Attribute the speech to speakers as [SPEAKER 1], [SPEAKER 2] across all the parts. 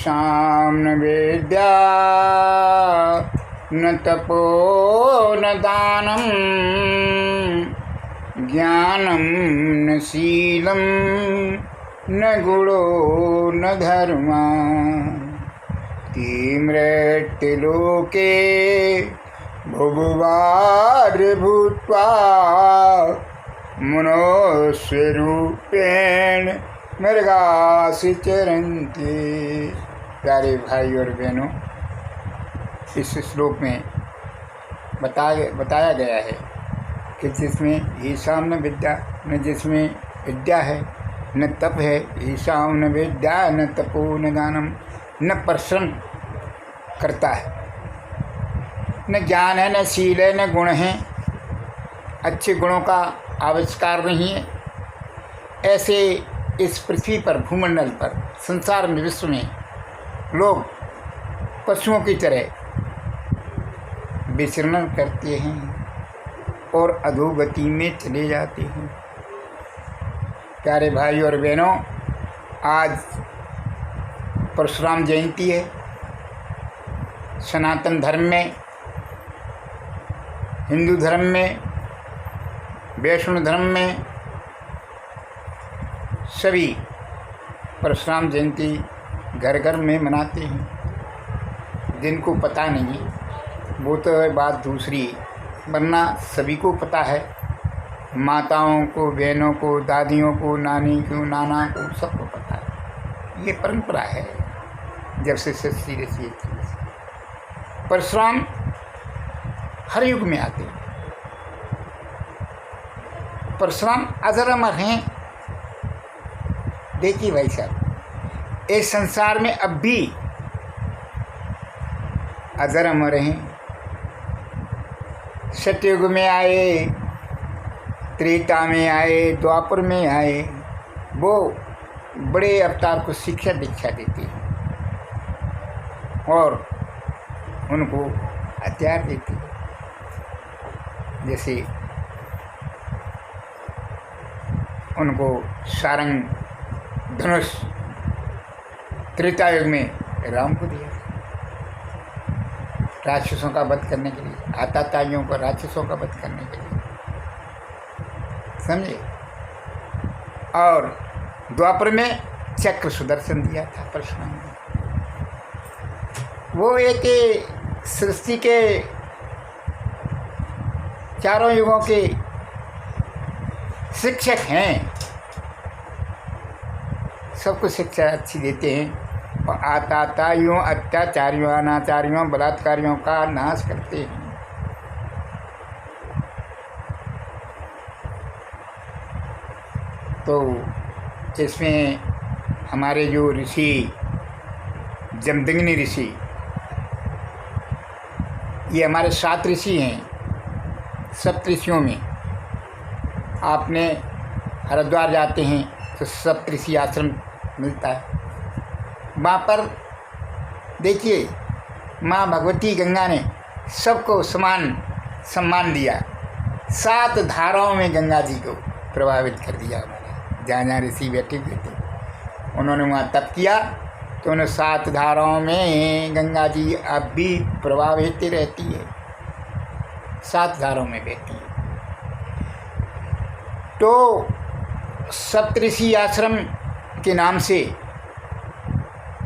[SPEAKER 1] येषां न विद्या न तपो न दानं ज्ञानं न शीलं न गुणो न धर्मा ते मृत्युलोके भुववार भूत्वा मनुष्यरूपेण मृगासि चरन्ति। प्यारे भाई और बहनों, इस श्लोक में बताया गया है कि जिसमें ईशाम न विद्या, न जिसमें विद्या है न तप है, ईशाम न विद्या न तपो न दानम, न परिश्रम करता है, न ज्ञान है, न शील है, न गुण है, अच्छे गुणों का आविष्कार नहीं है, ऐसे इस पृथ्वी पर, भूमंडल पर, संसार में, विश्व में लोग पशुओं की तरह विचरण करते हैं और अधोगति में चले जाते हैं। प्यारे भाई और बहनों, आज परशुराम जयंती है। सनातन धर्म में, हिंदू धर्म में, वैष्णव धर्म में सभी परशुराम जयंती घर घर में मनाते हैं। जिनको पता नहीं वो तो है बात दूसरी, वरना सभी को पता है। माताओं को, बहनों को, दादियों को, नानी को, नाना को, सबको पता है। ये परंपरा है जब से सृष्टि रची थी। परशुराम हर युग में आते हैं। परशुराम अजर अमर हैं। देखिए भाई साहब, इस संसार में अब भी अजर अमर हैं। सतयुग में आए, त्रेता में आए, द्वापर में आए, वो बड़े अवतार को शिक्षा दीक्षा देते हैं और उनको हथियार देते हैं। जैसे उनको सारंग धनुष त्रेता युग में राम को दिया, राक्षसों का वध करने के लिए, आताताइयों को, राक्षसों का वध करने के लिए, समझे। और द्वापर में चक्र सुदर्शन दिया था परशुराम ने। वो एक सृष्टि के चारों युगों के शिक्षक हैं। सबको शिक्षा अच्छी देते हैं और आताताइयों, अत्याचारियों, अनाचारियों, बलात्कारियों का नाश करते हैं। तो इसमें हमारे जो ऋषि जमदग्नि ऋषि, ये हमारे 7 ऋषि हैं। सप्तऋषियों में आपने हरिद्वार जाते हैं तो सप्तऋषि आश्रम मिलता है। वहाँ पर देखिए, माँ भगवती गंगा ने सबको समान सम्मान दिया। 7 धाराओं में गंगा जी को प्रभावित कर दिया उन्होंने। जहाँ जहाँ ऋषि बैठे हुए थे, उन्होंने वहाँ तप किया तो उन्हें 7 धाराओं में गंगा जी अब भी प्रभावित रहती है। 7 धाराओं में बहती है। तो सप्तऋषि आश्रम के नाम से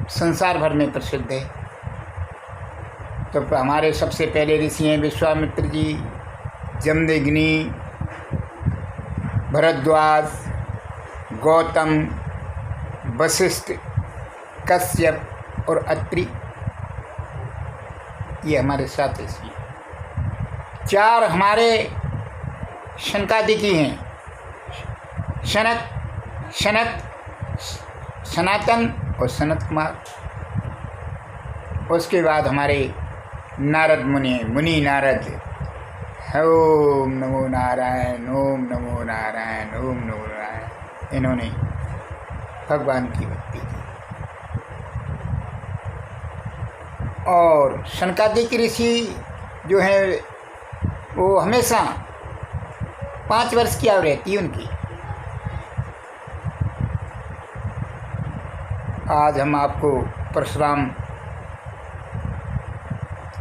[SPEAKER 1] संसार भर में प्रसिद्ध है। तो हमारे सबसे पहले ऋषि हैं विश्वामित्र जी, जमदग्नि, भरद्वाज, गौतम, वशिष्ठ, कश्यप और अत्रि। ये हमारे 7 ऋषि हैं। 4 हमारे शनकादिकी हैं, शनक, सनातन और सनत कुमार। उसके बाद हमारे नारद मुनि हैं, मुनि नारद। ओम नमो नारायण, ओम नमो नारायण, ओम नमो नारायण। इन्होंने भगवान की भक्ति की। और शनकादिक ऋषि जो हैं वो हमेशा 5 वर्ष की आयु रहती है उनकी। आज हम आपको परशुराम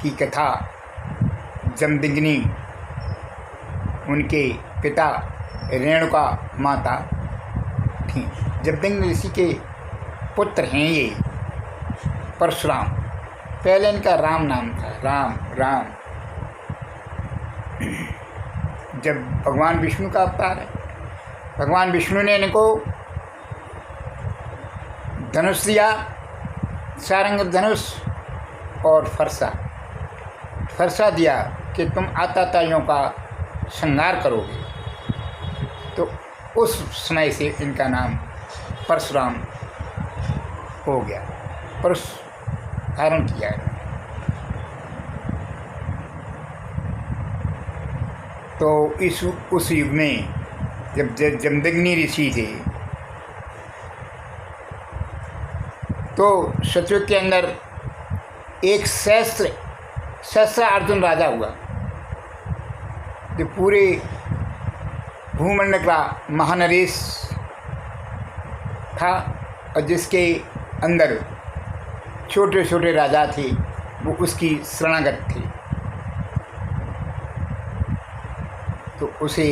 [SPEAKER 1] की कथा जमदग्नि उनके पिता रेणुका माता थी। जमदग्नि ऋषि के पुत्र हैं ये परशुराम। पहले इनका राम नाम था, राम। जब भगवान विष्णु का अवतार है, भगवान विष्णु ने इनको धनुष दिया, सारंग धनुष और फरसा दिया कि तुम आताताइयों का संहार करोगे। तो उस समय से इनका नाम परशुराम हो गया, परश धारण किया है। तो उस युग में जब जमदग्नि ऋषि थे तो सतयुग के अंदर एक सहस्रार्जुन राजा हुआ, जो पूरे भूमंडल का महानरेश था और जिसके अंदर छोटे छोटे राजा थे वो उसकी शरणागत थे। तो उसे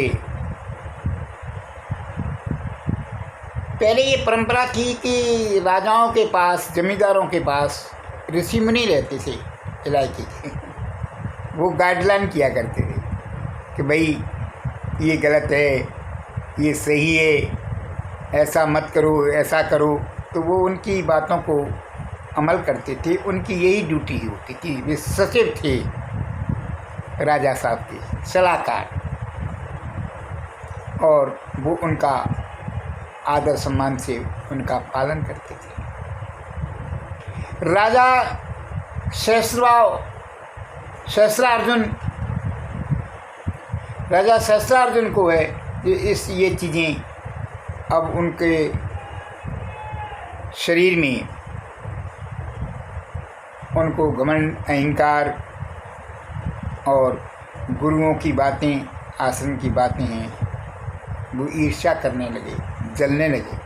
[SPEAKER 1] पहले ये परंपरा थी कि राजाओं के पास, जमींदारों के पास ऋषि मुनि रहते थे इलाके के। वो गाइडलाइन किया करते थे कि भाई ये गलत है, ये सही है, ऐसा मत करो, ऐसा करो। तो वो उनकी बातों को अमल करते थे। उनकी यही ड्यूटी होती थी। वे सचिव थे राजा साहब के, सलाहकार, और वो उनका आदर सम्मान से उनका पालन करते थे। राजा सहस्रार्जुन को है ये चीज़ें अब उनके शरीर में उनको घमंड, अहंकार और गुरुओं की बातें, आश्रम की बातें हैं, वो ईर्ष्या करने लगे, जलने लगे।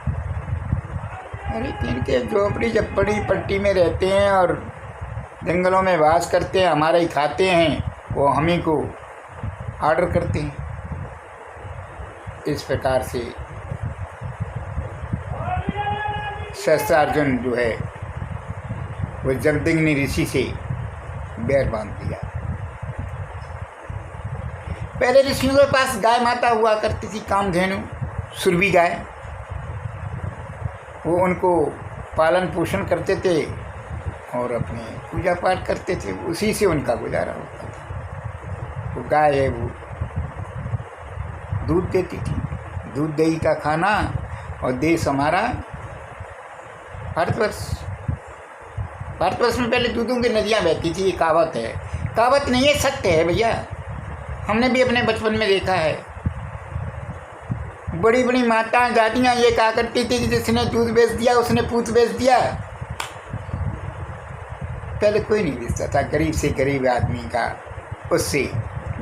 [SPEAKER 1] अरे इनके झोपड़ी झप्पड़ी पट्टी में रहते हैं और जंगलों में वास करते हैं, हमारा ही खाते हैं, वो हम ही को ऑर्डर करते हैं। इस प्रकार से सहस्रार्जुन जो है वो जमदग्नि ऋषि से बैर बांध दिया। पहले ऋषियों के पास गाय माता हुआ करती थी, कामधेनु, सुरभि गाय। वो उनको पालन पोषण करते थे और अपने पूजा पाठ करते थे, उसी से उनका गुजारा होता था। वो गाय है वो दूध देती थी, दूध दही का खाना। और देश हमारा भारतवर्ष में पहले दूधों की नदियाँ बहती थी। ये कहावत है, कहावत नहीं है, सत्य है भैया। हमने भी अपने बचपन में देखा है। बड़ी बड़ी माताएं, दादियाँ ये कहा करती थी कि जिसने दूध बेच दिया उसने पूत बेच दिया। पहले कोई नहीं बेचता था, गरीब से गरीब आदमी का उससे,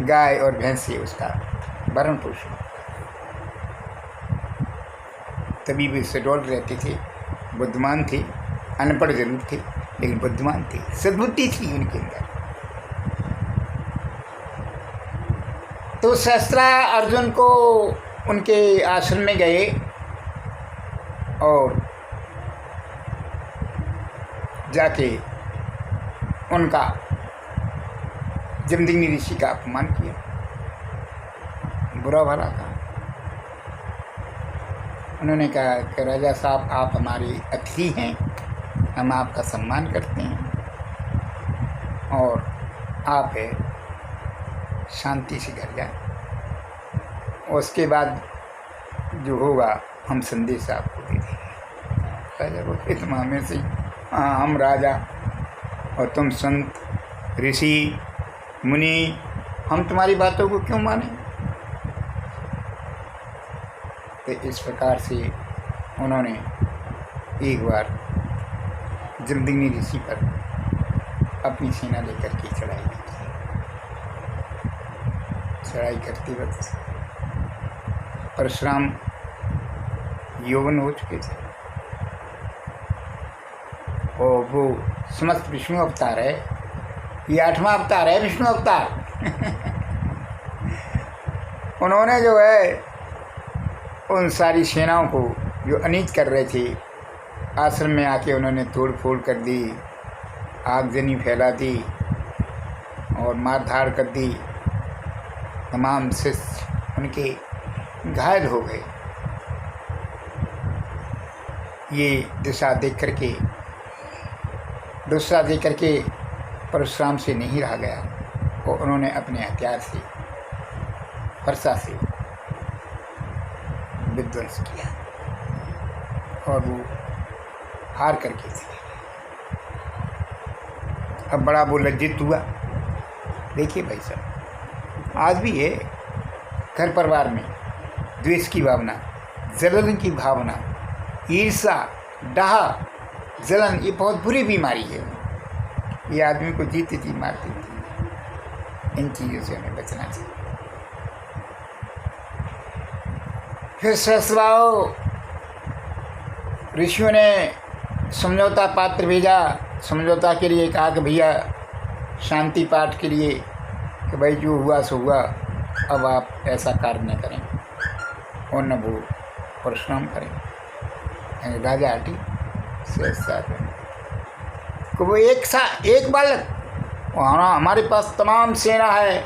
[SPEAKER 1] गाय और भैंस से उसका भरण पोषण। तभी भी सडौल रहते थे, बुद्धिमान थे, अनपढ़ जरूर थे लेकिन बुद्धिमान थे, सद्बुद्धि थी उनके अंदर। तो सहस्रार्जुन को उनके आश्रम में गए और जाके उनका जमदग्नि ऋषि का अपमान किया, बुरा भला कहा। उन्होंने कहा कि राजा साहब, आप हमारे अतिथि हैं, हम आपका सम्मान करते हैं और आप शांति से घर जाए। उसके बाद जो होगा हम संदेश आपको दे देंगे। राजा बोले, तुम हमें से, हाँ हम राजा और तुम संत ऋषि मुनि, हम तुम्हारी बातों को क्यों माने। तो इस प्रकार से उन्होंने एक बार जमदग्नि ऋषि पर अपनी सेना लेकर के चढ़ाई की। चढ़ाई करते वक्त परशुराम यौवन हो चुके थे। और वो समस्त विष्णु अवतार है, ये 8वां अवतार है विष्णु अवतार। उन्होंने जो है उन सारी सेनाओं को जो अनीत कर रहे थे, आश्रम में आके उन्होंने तोड़ फोड़ कर दी, आगजनी फैला दी और मारधाड़ कर दी। तमाम शिष्य उनके घायल हो गए। ये दूसरा देख करके परशुराम से नहीं रहा गया और उन्होंने अपने हथियार से, फरसा से विध्वंस किया और वो हार करके चले गए। अब बड़ा वो लज्जित हुआ। देखिए भाई साहब, आज भी है घर परिवार में द्वेष की भावना, जलन की भावना, ईर्ष्या, डाह, जलन, ये बहुत बुरी बीमारी है। ये आदमी को जीते जी मार देती है। इन चीज़ों से हमें बचना चाहिए। फिर सहस्राव ऋषियों ने समझौता पात्र भेजा। समझौता के लिए कहा कि भैया शांति पाठ के लिए कि भाई जो हुआ सो हुआ, अब आप ऐसा कार्य न करें और न वो परशुराम करें। राजा हटी तो वो एक बालक, हमारे पास तमाम सेना है,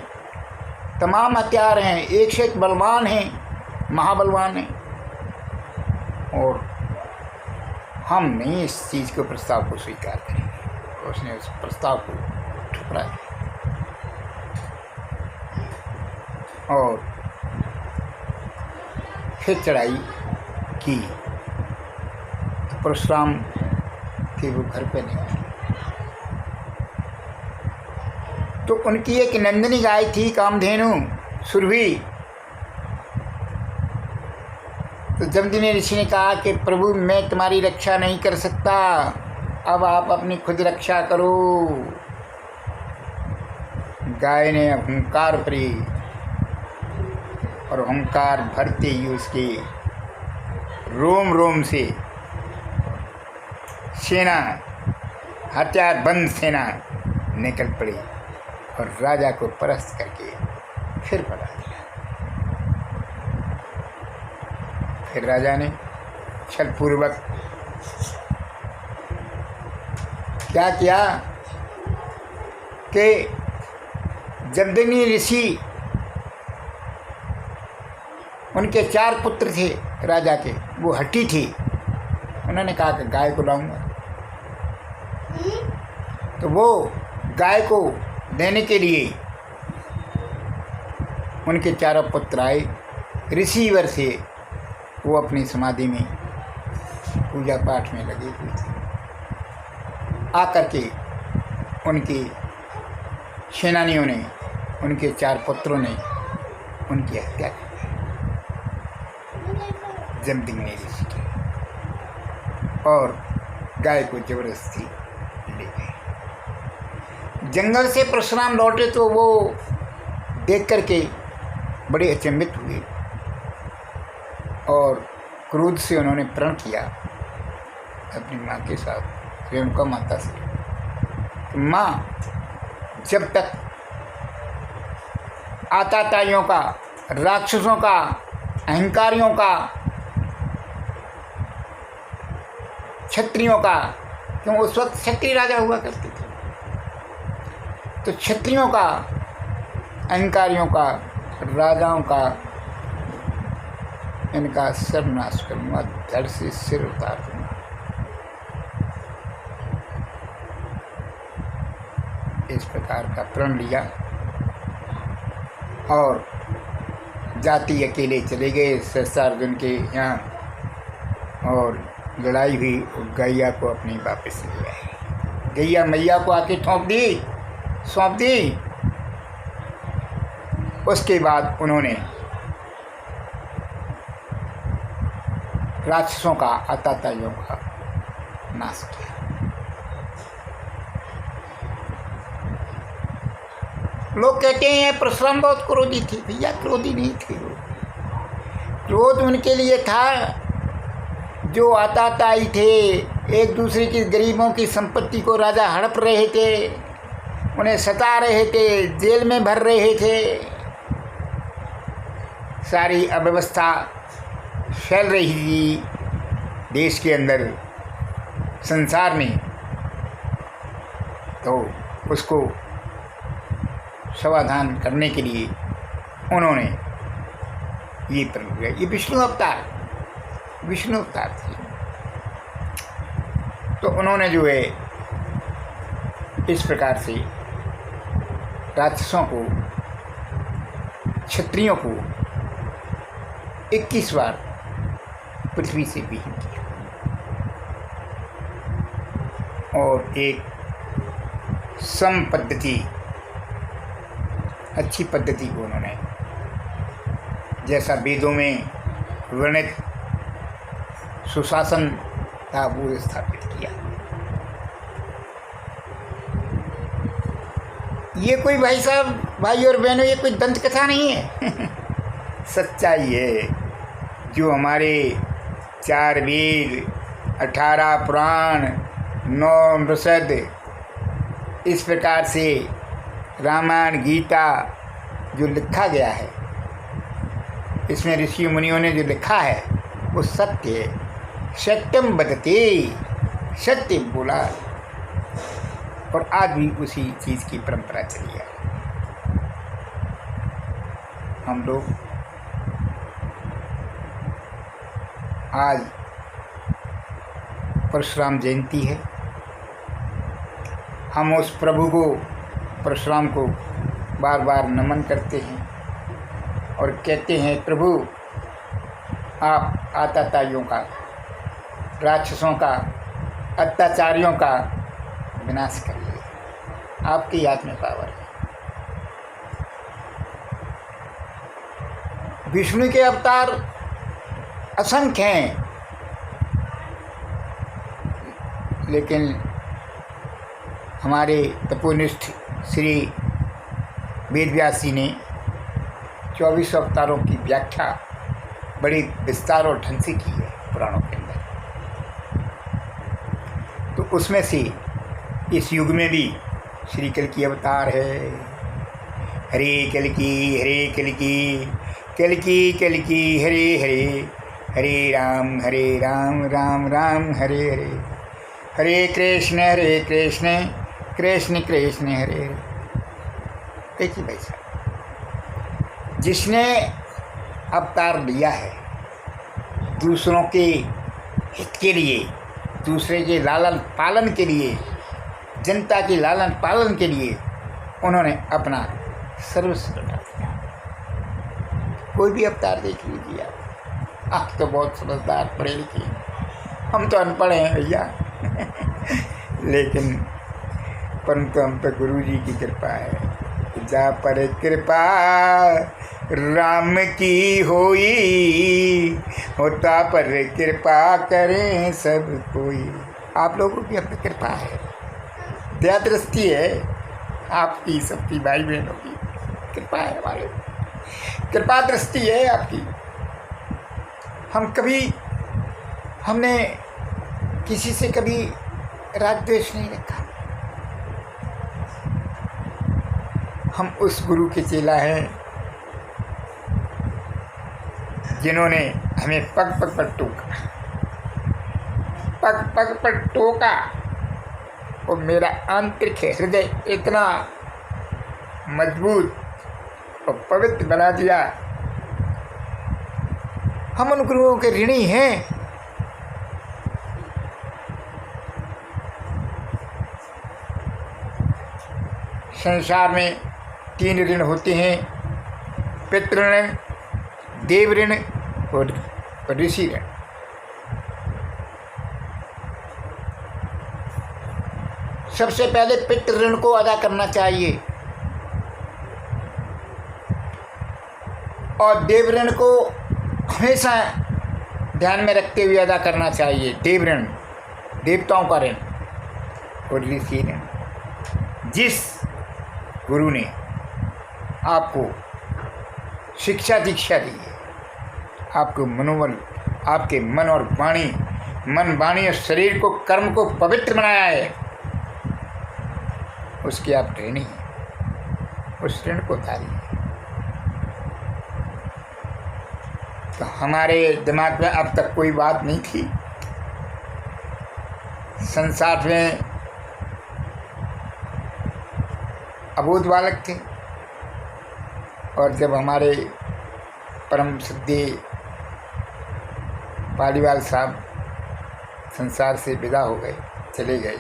[SPEAKER 1] तमाम हथियार हैं, एक से एक बलवान हैं, महाबलवान हैं, और हम नहीं इस चीज़ के प्रस्ताव को स्वीकार करेंगे। उसने उस प्रस्ताव को ठुकरा दिया और फिर चढ़ाई की। परशुराम के वो घर पे नहीं आए। तो उनकी एक नंदिनी गाय थी, कामधेनु सुरभि। तो जमदग्नि ऋषि ने कहा कि प्रभु मैं तुम्हारी रक्षा नहीं कर सकता, अब आप अपनी खुद रक्षा करो। गाय ने हुंकार भरी और हुंकार भरते ही उसके रोम रोम से सेना, हथियार बंद सेना निकल पड़ी और राजा को परास्त करके फिर भगा दिया। फिर राजा ने छलपूर्वक क्या किया कि जमदग्नि ऋषि, उनके 4 पुत्र थे राजा के, वो हठी थी। उन्होंने कहा कि गाय को लाऊंगा। तो वो गाय को देने के लिए उनके 4 पुत्र आए। ऋषिवर से वो अपनी समाधि में पूजा पाठ में लगे हुए थे। आकर के उनके सेनानियों ने, उनके 4 पुत्रों ने उनकी हत्या की जमदग्नि ऋषि की, और गाय को जबरदस्ती ले गए। जंगल से परशुराम लौटे तो वो देख करके बड़े अचंभित हुए और क्रोध से उन्होंने प्रण किया अपनी माँ के साथ, रेणुका माता से। माँ, जब तक आताताइयों का, राक्षसों का, अहंकारियों का, क्षत्रियों का, क्यों उस वक्त क्षत्रिय राजा हुआ करते थे, तो क्षत्रियों का, अहंकारियों का, राजाओं का, इनका सर्वनाश करूँगा, धड़ से सिर उतार दूँगा। इस प्रकार का प्रण लिया और जाति अकेले चले गए सहस्त्रार्जुन के यहाँ, और लड़ाई हुई। गैया को अपनी वापस ले आए। गैया मैया को आके सौंप दी। उसके बाद उन्होंने राक्षसों का, आताताइयों का नाश किया। लोग कहते हैं परशुराम बहुत क्रोधी थे। भैया क्रोधी नहीं थे वो। क्रोध उनके लिए था जो आताताई थे, एक दूसरे की गरीबों की संपत्ति को राजा हड़प रहे थे, उन्हें सता रहे थे, जेल में भर रहे थे। सारी अव्यवस्था फैल रही थी देश के अंदर, संसार में। तो उसको समाधान करने के लिए उन्होंने ये प्रयोग किया। ये विष्णु अवतार थी। तो उन्होंने जो है इस प्रकार से राक्षसों को, क्षत्रियों को 21 बार पृथ्वी से विहीन किया और एक सम पद्धति, अच्छी पद्धति को उन्होंने, जैसा वेदों में वर्णित सुशासन था, वो स्थापित किया। ये कोई भाई साहब, भाई और बहनों, ये कोई दंत कथा नहीं है। सच्चाई है। जो हमारे 4 वेद, 18 पुराण, 9 नृषद, इस प्रकार से रामायण, गीता जो लिखा गया है, इसमें ऋषि मुनियों ने जो लिखा है वो सत्य है। सत्यम वदते, सत्य बोला। और आज भी उसी चीज़ की परंपरा चली है। हम लोग आज परशुराम जयंती है, हम उस प्रभु को, परशुराम को बार बार नमन करते हैं और कहते हैं, प्रभु आप आतताइयों का, राक्षसों का, अत्याचारियों का विनाश करिए, आपकी हाथ में पावर है। विष्णु के अवतार असंख्य हैं, लेकिन हमारे तपोनिष्ठ श्री वेदव्यास जी ने 24 अवतारों की व्याख्या बड़ी विस्तार और ढंग से की है पुराणों के अंदर। तो उसमें से इस युग में भी श्री कल्कि अवतार है। हरे कल्कि, हरे कल्कि, कल्कि कल्कि, हरे हरे, हरे राम, राम राम, हरे हरे, हरे कृष्ण, कृष्ण कृष्ण, हरे हरे। देखिए भाई साहब, जिसने अवतार लिया है दूसरों के हित के लिए, दूसरे के लालन पालन के लिए, जनता के लालन पालन के लिए, उन्होंने अपना सर्वस्व लगा दिया। कोई भी अवतार देख लीजिए आप तो बहुत समझदार, पढ़े लिखे, हम तो अनपढ़ हैं भैया। लेकिन परंतु हम पे गुरु जी की कृपा है। जा पर कृपा राम की होई, होता पर कृपा करें सब कोई। आप लोगों की अपनी कृपा है, दया दृष्टि है आपकी, सबकी भाई बहनों की कृपा है, हमारे कृपा दृष्टि है आपकी। हमने किसी से कभी राग द्वेष नहीं रखा। हम उस गुरु के चेला हैं जिन्होंने हमें पग पग पर टोका, पग पग पर टोका, और मेरा आंतरिक हृदय इतना मजबूत और पवित्र बना दिया। हम उन गुरुओं के ऋणी हैं। संसार में 3 ऋण होते हैं, पितृ ऋण, देव ऋण और ऋषि ऋण। सबसे पहले पितृ ऋण को अदा करना चाहिए और देव ऋण को हमेशा ध्यान में रखते हुए अदा करना चाहिए। देव ऋण, देवताओं का ऋण, और ऋषि ऋण। जिस गुरु ने आपको शिक्षा दीक्षा दी है, आपको मनोबल, आपके मन और वाणी मन वाणी और शरीर को, कर्म को पवित्र बनाया है, उसकी आप ऋणी हैं, उस ऋण को उतारिए। तो हमारे दिमाग में अब तक कोई बात नहीं थी। संसार में अबोध बालक थे, और जब हमारे परम सिद्धि पालीवाल साहब संसार से विदा हो गए, चले गए,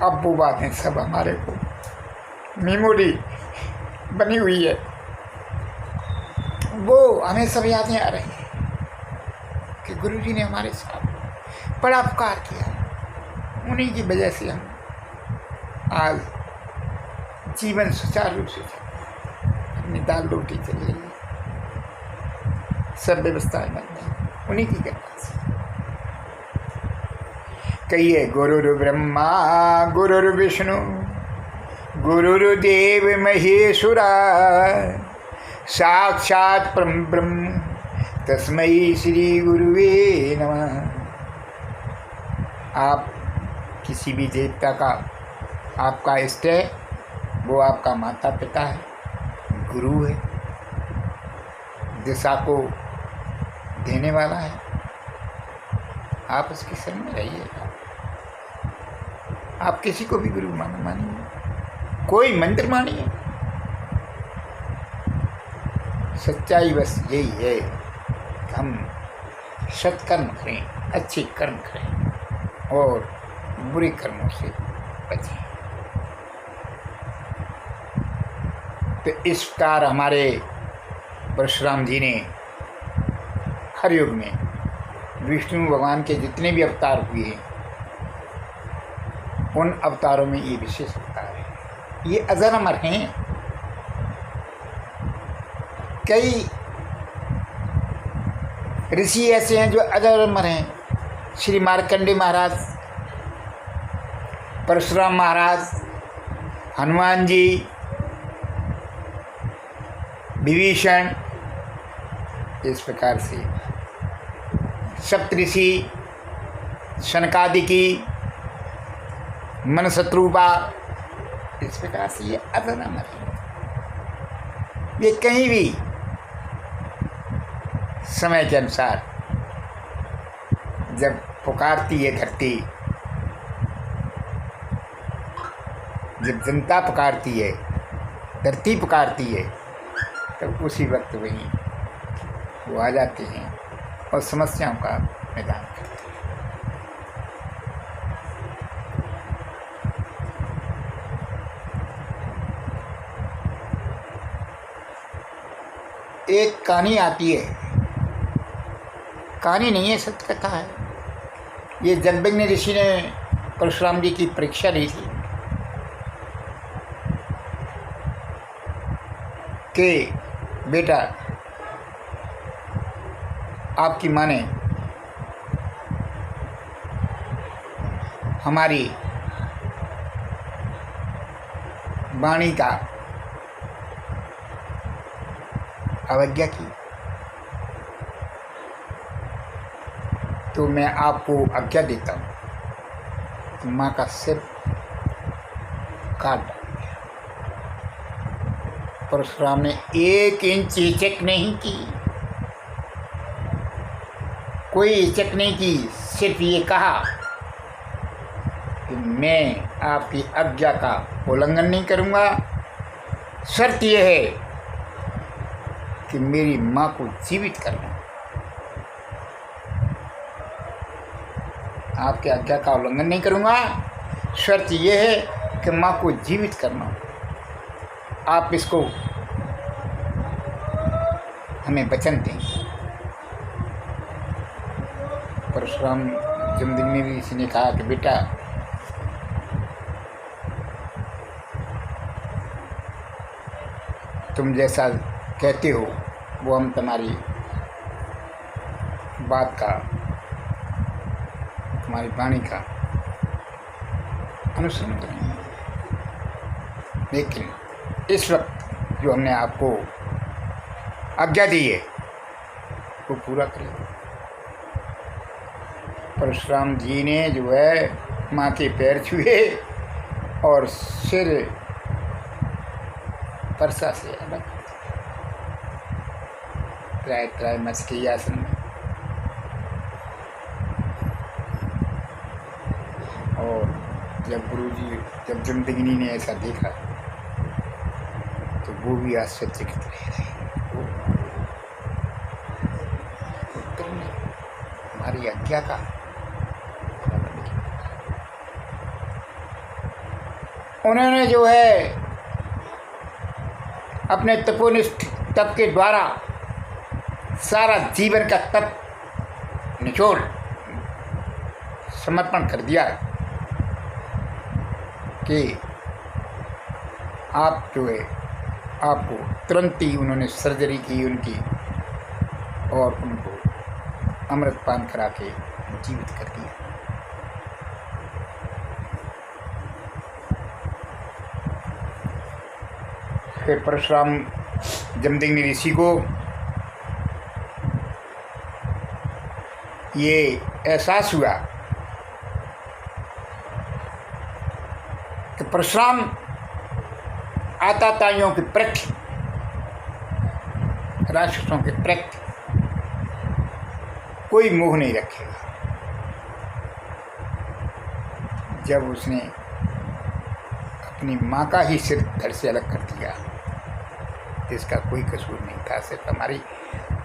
[SPEAKER 1] अब वो बातें सब हमारे को मेमोरी बनी हुई है, वो हमें सब यादें आ रही हैं कि गुरुजी ने हमारे साथ बड़ा उपकार किया। उन्हीं की वजह से हम आज जीवन सुचारू रूप से अपनी दाल रोटी चल रही है, सब व्यवस्थाएं बन गई उन्हीं की कृपा से। कहिए गुरुर् ब्रह्मा गुरुर्विष्णु गुरुर्देव महेश्वरा साक्षात परम ब्रह्म तस्मै श्री गुरुवे नमः। आप किसी भी देवता का आपका इष्ट है, वो आपका माता पिता है, गुरु है, दिशा को देने वाला है। आप उसकी शरण में रहिएगा। आप किसी को भी गुरु मानिए, कोई मंत्र मानिए, सच्चाई बस यही है कि हम सत्कर्म करें, अच्छे कर्म करें और बुरे कर्मों से बचें। तो इस प्रकार हमारे परशुराम जी ने हर युग में विष्णु भगवान के जितने भी अवतार हुए उन अवतारों में ये विशेष अवतार है। ये अजर अमर हैं। कई ऋषि ऐसे हैं जो अजर अमर हैं। श्री मार्कंडेय महाराज, परशुराम महाराज, हनुमान जी, विभीषण, इस प्रकार से सप्तऋषि, शनकादिकी, मनशत्रुपा, इस प्रकार से ये अजर अमर है। ये कहीं भी समय के अनुसार जब पुकारती है धरती, जब जनता पुकारती है, धरती पुकारती है, तब उसी वक्त वहीं वो आ जाते हैं और समस्याओं का निदान करते हैं। एक कहानी आती है, कहानी नहीं है, सत्य कथा है। ये जगविघ्न ऋषि ने परशुराम जी की परीक्षा ली थी कि बेटा, आपकी माँ ने हमारी वाणी का अवज्ञा की, तो मैं आपको आज्ञा देता हूँ कि माँ का सिर काट डाल। परशुराम ने 1 इंच हिचक नहीं की, कोई हिचक नहीं की, सिर्फ ये कहा कि मैं आपकी आज्ञा का उल्लंघन नहीं करूँगा। शर्त यह है कि मेरी माँ को जीवित करना। आपकी आज्ञा का उल्लंघन नहीं करूँगा, शर्त यह है कि माँ को जीवित करना। आप इसको हमें वचन दें। परशुराम जमदग्नि ऋषि ने कहा कि बेटा, तुम जैसा कहते हो वो हम तुम्हारी बात का, तुम्हारी वाणी का अनुसरण करेंगे, लेकिन इस वक्त जो हमने आपको आज्ञा दी है वो पूरा करें। परशुराम जी ने जो है माँ के पैर छुए और सिर परसा से अलग त्राय त्राय मच के आसन में। और जब जमदग्नि ने ऐसा देखा तो वो भी आश्चर्यचकित रह गए। तुमने हमारी आज्ञा का उन्होंने जो है अपने तपोनिष्ठ तप के द्वारा सारा जीवन का तप निचोड़ समर्पण कर दिया कि आप जो है आपको तुरंत ही उन्होंने सर्जरी की उनकी और उनको अमृतपान करा के जीवित कर दिया। फिर परशुराम जमदग्नि ऋषि को ये एहसास हुआ कि परशुराम आताताइयों के प्रति, राक्षसों के प्रति कोई मोह नहीं रखेगा। जब उसने अपनी माँ का ही सिर धड़ से अलग कर दिया, जिसका कोई कसूर नहीं था, सिर्फ हमारी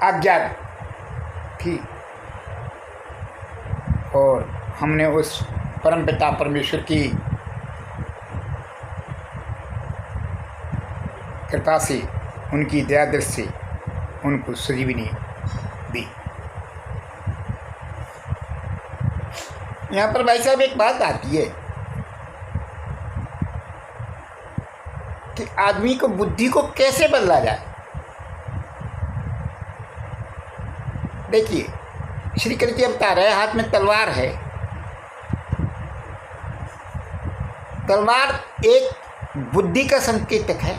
[SPEAKER 1] आज्ञा थी और हमने उस परमपिता परमेश्वर की कृपा से, उनकी दया दृष्टि से उनको संजीवनी दी। यहाँ पर भाई साहब एक बात आती है कि आदमी को बुद्धि को कैसे बदला जाए। देखिए, श्री कृष्ण जी अवतार है, हाथ में तलवार है। तलवार एक बुद्धि का संकेतक है।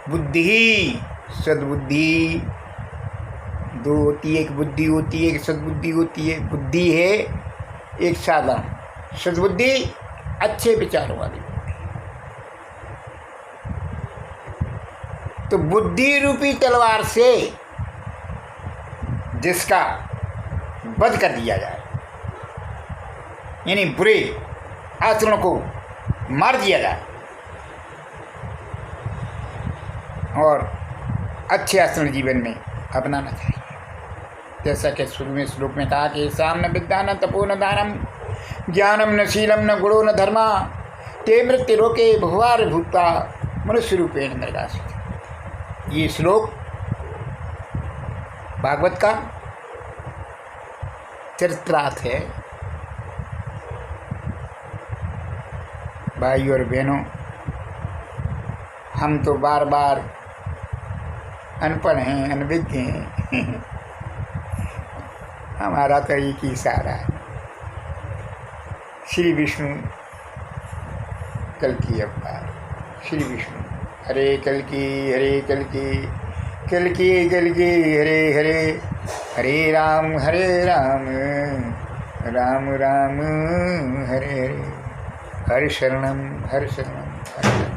[SPEAKER 1] बुद्धि, सद्बुद्धि दो होती है, एक बुद्धि होती है, एक सद्बुद्धि होती है। बुद्धि है एक साधारण, सद्बुद्धि अच्छे विचारों वाली। तो बुद्धि रूपी तलवार से जिसका वध कर दिया जाए, यानी बुरे आचरणों को मार दिया जाए और अच्छे आचरण जीवन में अपनाना चाहिए। जैसा कि शुरू में श्लोक में कहा कि सामने विद्यान तपो न दानम ज्ञानम न शीलम न गुणो न धर्मा ते मृत्यु रोके भुवार भूता मनुष्य रूपेण नरकासी। ये श्लोक भागवत का चरित्रार्थ है। भाई और बहनों, हम तो बार बार अनपढ़ हैं, अनभिज्ञ हैं। हमारा तो एक ही सहारा है, श्री विष्णु कल्कि अवतार। श्री विष्णु हरे कल्कि हरे कल्कि कल्कि कल्कि हरे हरे, हरे राम राम राम राम हरे हरे, हर शरणम हर शरणम हर शरणम।